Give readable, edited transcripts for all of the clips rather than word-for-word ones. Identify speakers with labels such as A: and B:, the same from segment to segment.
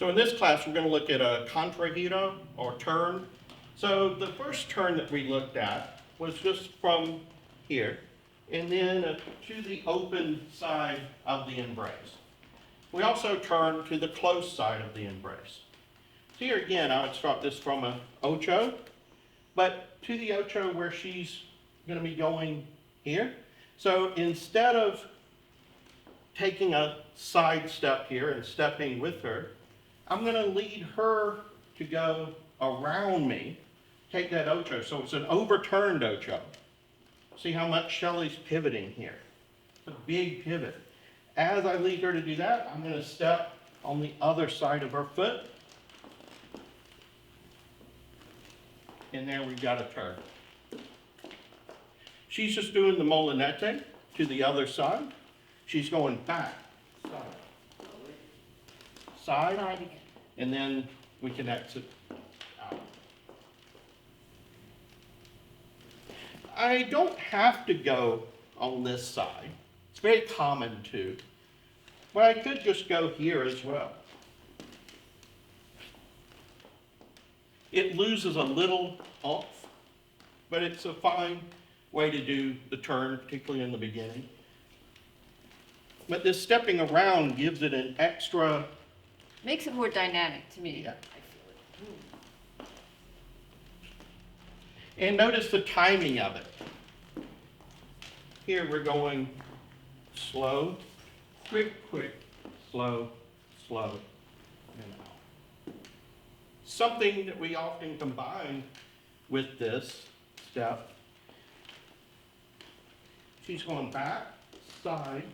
A: So in this class, we're going to look at a contra giro, or turn. So the first turn that we looked at was just from here, and then to the open side of the embrace. We also turn to the closed side of the embrace. So here again, I would start this from a ocho, but to the ocho where she's going to be going here. So instead of taking a side step here and stepping with her, I'm going to lead her to go around me, take that ocho. So it's an overturned ocho. See how much Shelley's pivoting here. It's a big pivot. As I lead her to do that, I'm going to step on the other side of her foot. And there we've got a turn. She's just doing the molinete to the other side. She's going back, side, and then we can exit out. I don't have to go on this side. It's very common too. But I could just go here as well. It loses a little off, but it's a fine way to do the turn, particularly in the beginning. But this stepping around gives it an extra...
B: Makes it more dynamic to me.
A: Yeah.
B: I feel it.
A: And notice the timing of it. Here we're going slow, quick, slow, slow, and out. Something that we often combine with this step. She's going back, side,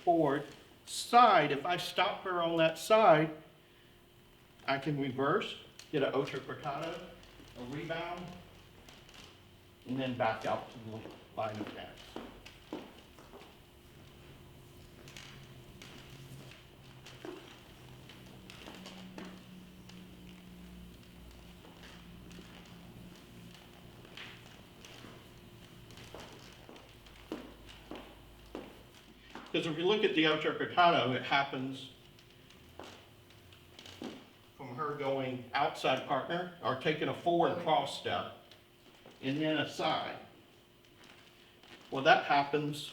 A: forward, side. If I stop her on that side, I can reverse, get an ocho cortado, a rebound, and then back out to the line of catch. Because if you look at the ocho cortado, it happens from her going outside partner or taking a forward cross step and then a side. Well, that happens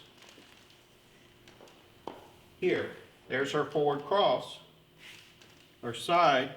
A: here. There's her forward cross, her side,